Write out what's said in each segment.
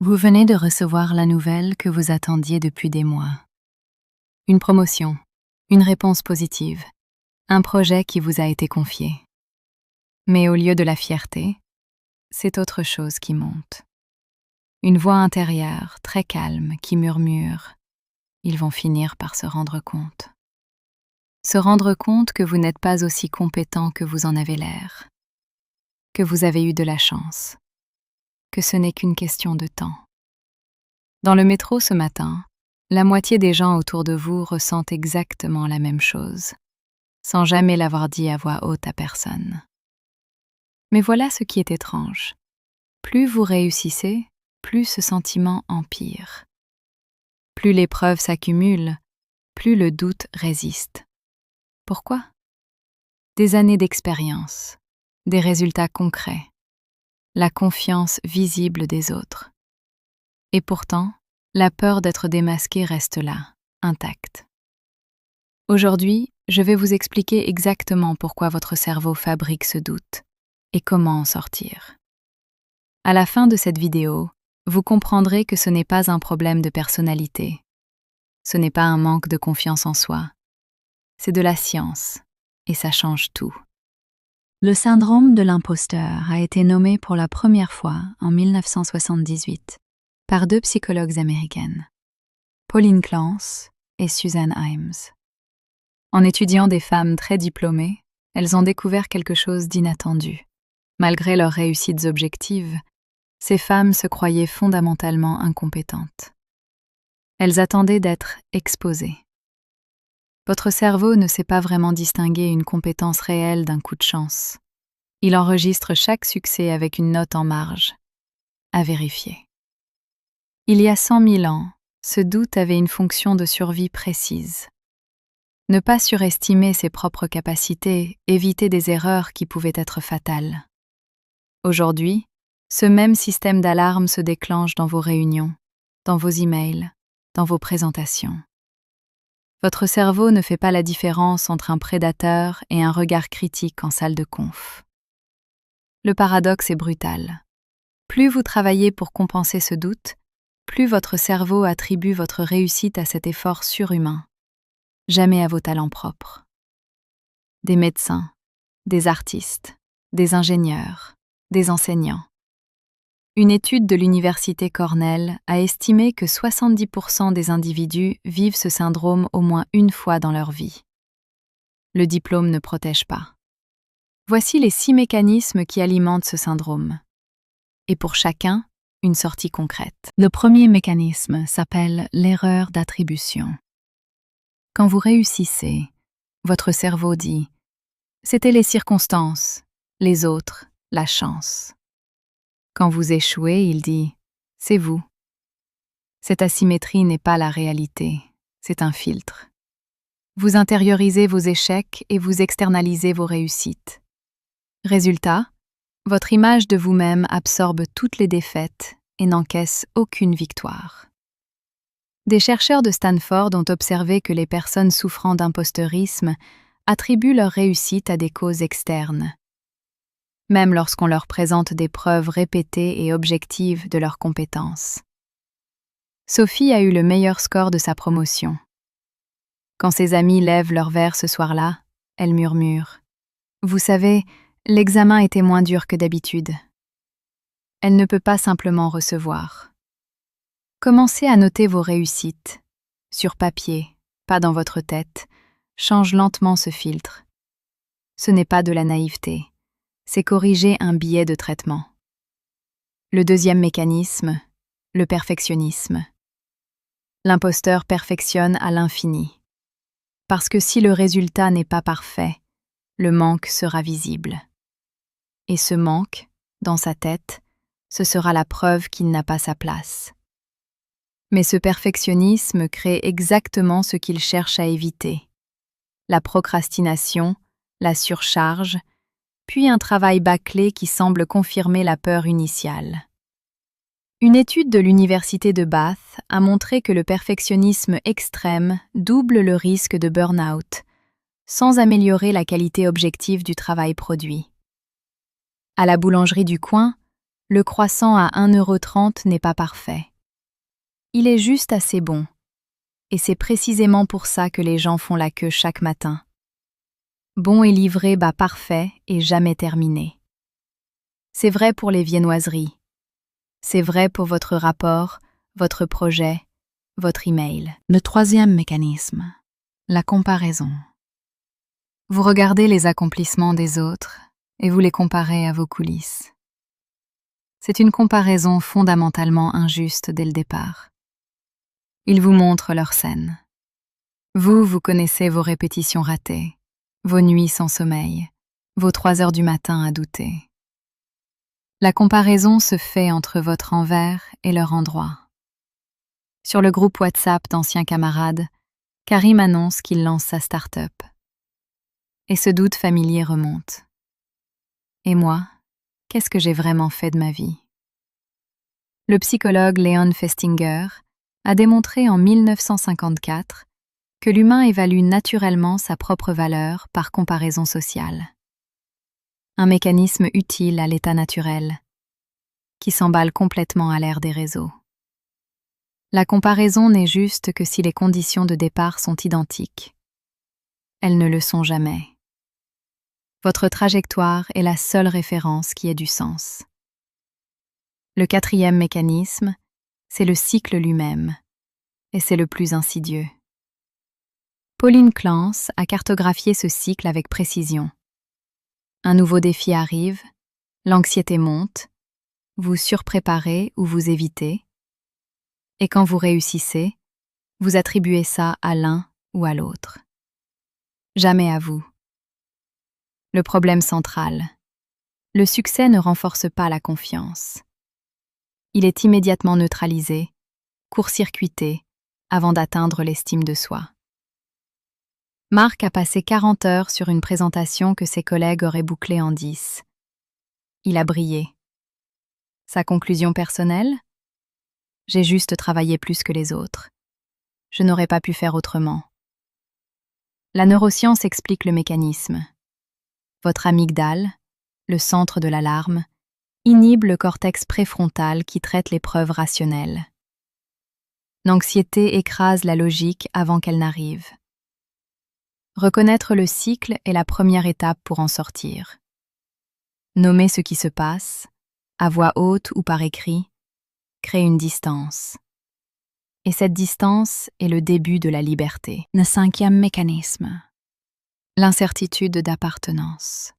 Vous venez de recevoir la nouvelle que vous attendiez depuis des mois. Une promotion, une réponse positive, un projet qui vous a été confié. Mais au lieu de la fierté, c'est autre chose qui monte. Une voix intérieure, très calme, qui murmure « Ils vont finir par se rendre compte ». Se rendre compte que vous n'êtes pas aussi compétent que vous en avez l'air, que vous avez eu de la chance, que ce n'est qu'une question de temps. Dans le métro ce matin, la moitié des gens autour de vous ressentent exactement la même chose, sans jamais l'avoir dit à voix haute à personne. Mais voilà ce qui est étrange. Plus vous réussissez, plus ce sentiment empire. Plus l'épreuve s'accumule, plus le doute résiste. Pourquoi? Des années d'expérience, des résultats concrets, la confiance visible des autres. Et pourtant, la peur d'être démasqué reste là, intacte. Aujourd'hui, je vais vous expliquer exactement pourquoi votre cerveau fabrique ce doute et comment en sortir. À la fin de cette vidéo, vous comprendrez que ce n'est pas un problème de personnalité. Ce n'est pas un manque de confiance en soi. C'est de la science, et ça change tout. Le syndrome de l'imposteur a été nommé pour la première fois en 1978 par deux psychologues américaines, Pauline Clance et Suzanne Imes. En étudiant des femmes très diplômées, elles ont découvert quelque chose d'inattendu. Malgré leurs réussites objectives, ces femmes se croyaient fondamentalement incompétentes. Elles attendaient d'être exposées. Votre cerveau ne sait pas vraiment distinguer une compétence réelle d'un coup de chance. Il enregistre chaque succès avec une note en marge. À vérifier. Il y a 100 000 ans, ce doute avait une fonction de survie précise. Ne pas surestimer ses propres capacités, éviter des erreurs qui pouvaient être fatales. Aujourd'hui, ce même système d'alarme se déclenche dans vos réunions, dans vos emails, dans vos présentations. Votre cerveau ne fait pas la différence entre un prédateur et un regard critique en salle de conf. Le paradoxe est brutal. Plus vous travaillez pour compenser ce doute, plus votre cerveau attribue votre réussite à cet effort surhumain, jamais à vos talents propres. Des médecins, des artistes, des ingénieurs, des enseignants. Une étude de l'université Cornell a estimé que 70% des individus vivent ce syndrome au moins une fois dans leur vie. Le diplôme ne protège pas. Voici les 6 mécanismes qui alimentent ce syndrome. Et pour chacun, une sortie concrète. Le premier mécanisme s'appelle l'erreur d'attribution. Quand vous réussissez, votre cerveau dit « c'était les circonstances, les autres, la chance ». Quand vous échouez, il dit « c'est vous ». Cette asymétrie n'est pas la réalité, c'est un filtre. Vous intériorisez vos échecs et vous externalisez vos réussites. Résultat, votre image de vous-même absorbe toutes les défaites et n'encaisse aucune victoire. Des chercheurs de Stanford ont observé que les personnes souffrant d'imposteurisme attribuent leur réussite à des causes externes, même lorsqu'on leur présente des preuves répétées et objectives de leurs compétences. Sophie a eu le meilleur score de sa promotion. Quand ses amis lèvent leur verre ce soir-là, elle murmure « Vous savez, l'examen était moins dur que d'habitude. » Elle ne peut pas simplement recevoir. Commencez à noter vos réussites. Sur papier, pas dans votre tête. Change lentement ce filtre. Ce n'est pas de la naïveté. C'est corriger un biais de traitement. Le deuxième mécanisme, le perfectionnisme. L'imposteur perfectionne à l'infini. Parce que si le résultat n'est pas parfait, le manque sera visible. Et ce manque, dans sa tête, ce sera la preuve qu'il n'a pas sa place. Mais ce perfectionnisme crée exactement ce qu'il cherche à éviter. La procrastination, la surcharge, puis un travail bâclé qui semble confirmer la peur initiale. Une étude de l'université de Bath a montré que le perfectionnisme extrême double le risque de burn-out, sans améliorer la qualité objective du travail produit. À la boulangerie du coin, Le croissant à 1,30 € n'est pas parfait. Il est juste assez bon. Et c'est précisément pour ça que les gens font la queue chaque matin. Bon et livré bat parfait et jamais terminé. C'est vrai pour les viennoiseries. C'est vrai pour votre rapport, votre projet, votre email. Le troisième mécanisme, la comparaison. Vous regardez les accomplissements des autres et vous les comparez à vos coulisses. C'est une comparaison fondamentalement injuste dès le départ. Ils vous montrent leur scène. Vous connaissez vos répétitions ratées, vos nuits sans sommeil, vos 3 heures du matin à douter. La comparaison se fait entre votre envers et leur endroit. Sur le groupe WhatsApp d'anciens camarades, Karim annonce qu'il lance sa start-up. Et ce doute familier remonte. Et moi, qu'est-ce que j'ai vraiment fait de ma vie? Le psychologue Leon Festinger a démontré en 1954 que l'humain évalue naturellement sa propre valeur par comparaison sociale. Un mécanisme utile à l'état naturel, qui s'emballe complètement à l'ère des réseaux. La comparaison n'est juste que si les conditions de départ sont identiques. Elles ne le sont jamais. Votre trajectoire est la seule référence qui ait du sens. Le quatrième mécanisme, c'est le cycle lui-même, et c'est le plus insidieux. Pauline Clance a cartographié ce cycle avec précision. Un nouveau défi arrive, l'anxiété monte, vous surpréparez ou vous évitez, et quand vous réussissez, vous attribuez ça à l'un ou à l'autre. Jamais à vous. Le problème central. Le succès ne renforce pas la confiance. Il est immédiatement neutralisé, court-circuité, avant d'atteindre l'estime de soi. Marc a passé 40 heures sur une présentation que ses collègues auraient bouclée en 10. Il a brillé. Sa conclusion personnelle? J'ai juste travaillé plus que les autres. Je n'aurais pas pu faire autrement. La neuroscience explique le mécanisme. Votre amygdale, le centre de l'alarme, inhibe le cortex préfrontal qui traite les preuves rationnelles. L'anxiété écrase la logique avant qu'elle n'arrive. Reconnaître le cycle est la première étape pour en sortir. Nommer ce qui se passe, à voix haute ou par écrit, crée une distance. Et cette distance est le début de la liberté. Le cinquième mécanisme, l'incertitude d'appartenance.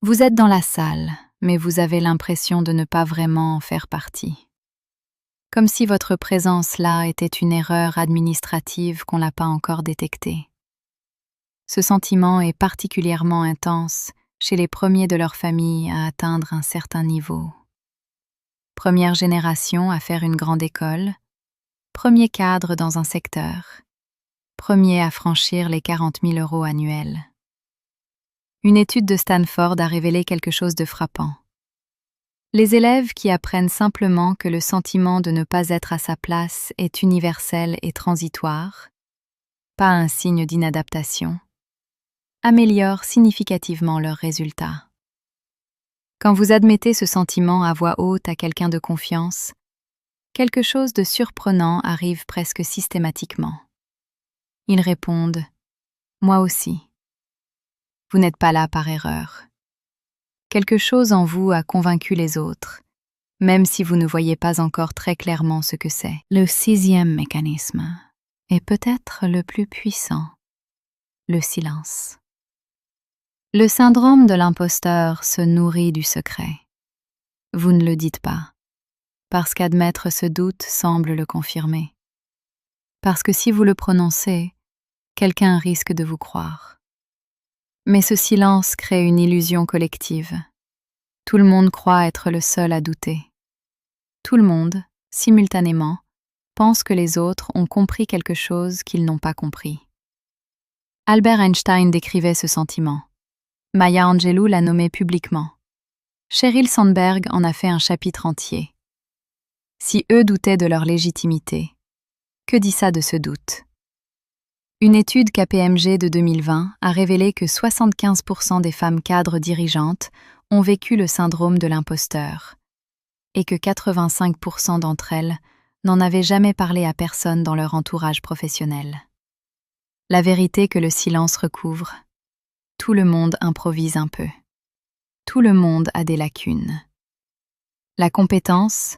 Vous êtes dans la salle, mais vous avez l'impression de ne pas vraiment en faire partie. Comme si votre présence là était une erreur administrative qu'on n'a pas encore détectée. Ce sentiment est particulièrement intense chez les premiers de leur famille à atteindre un certain niveau. Première génération à faire une grande école, premier cadre dans un secteur, premier à franchir les 40 000 € annuels. Une étude de Stanford a révélé quelque chose de frappant. Les élèves qui apprennent simplement que le sentiment de ne pas être à sa place est universel et transitoire, pas un signe d'inadaptation, améliorent significativement leurs résultats. Quand vous admettez ce sentiment à voix haute à quelqu'un de confiance, quelque chose de surprenant arrive presque systématiquement. Ils répondent « Moi aussi ». Vous n'êtes pas là par erreur. Quelque chose en vous a convaincu les autres, même si vous ne voyez pas encore très clairement ce que c'est. Le sixième mécanisme est peut-être le plus puissant, le silence. Le syndrome de l'imposteur se nourrit du secret. Vous ne le dites pas, parce qu'admettre ce doute semble le confirmer. Parce que si vous le prononcez, quelqu'un risque de vous croire. Mais ce silence crée une illusion collective. Tout le monde croit être le seul à douter. Tout le monde, simultanément, pense que les autres ont compris quelque chose qu'ils n'ont pas compris. Albert Einstein décrivait ce sentiment. Maya Angelou l'a nommé publiquement. Sheryl Sandberg en a fait un chapitre entier. Si eux doutaient de leur légitimité, que dit ça de ce doute? Une étude KPMG de 2020 a révélé que 75% des femmes cadres dirigeantes ont vécu le syndrome de l'imposteur, et que 85% d'entre elles n'en avaient jamais parlé à personne dans leur entourage professionnel. La vérité que le silence recouvre, tout le monde improvise un peu. Tout le monde a des lacunes. La compétence,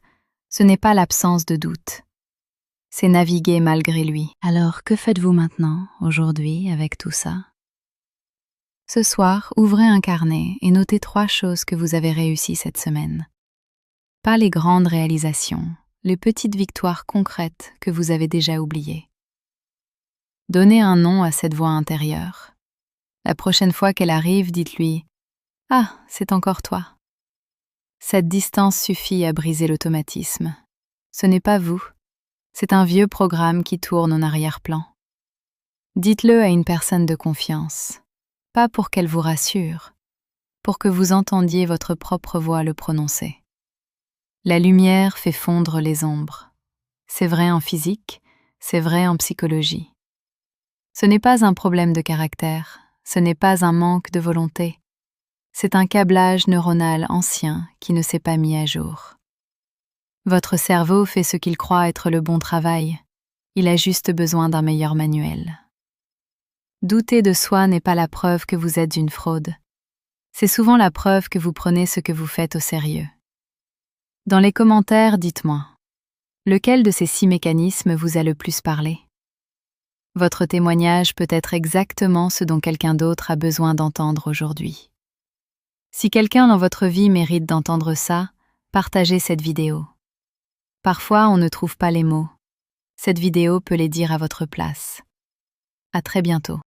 ce n'est pas l'absence de doute. C'est naviguer malgré lui. Alors, que faites-vous maintenant, aujourd'hui, avec tout ça? Ce soir, ouvrez un carnet et notez 3 choses que vous avez réussies cette semaine. Pas les grandes réalisations, les petites victoires concrètes que vous avez déjà oubliées. Donnez un nom à cette voix intérieure. La prochaine fois qu'elle arrive, dites-lui « Ah, c'est encore toi ». Cette distance suffit à briser l'automatisme. Ce n'est pas vous, c'est un vieux programme qui tourne en arrière-plan. Dites-le à une personne de confiance, pas pour qu'elle vous rassure, pour que vous entendiez votre propre voix le prononcer. La lumière fait fondre les ombres. C'est vrai en physique, c'est vrai en psychologie. Ce n'est pas un problème de caractère, ce n'est pas un manque de volonté. C'est un câblage neuronal ancien qui ne s'est pas mis à jour. Votre cerveau fait ce qu'il croit être le bon travail. Il a juste besoin d'un meilleur manuel. Douter de soi n'est pas la preuve que vous êtes une fraude. C'est souvent la preuve que vous prenez ce que vous faites au sérieux. Dans les commentaires, dites-moi, lequel de ces 6 mécanismes vous a le plus parlé? Votre témoignage peut être exactement ce dont quelqu'un d'autre a besoin d'entendre aujourd'hui. Si quelqu'un dans votre vie mérite d'entendre ça, partagez cette vidéo. Parfois, on ne trouve pas les mots. Cette vidéo peut les dire à votre place. À très bientôt.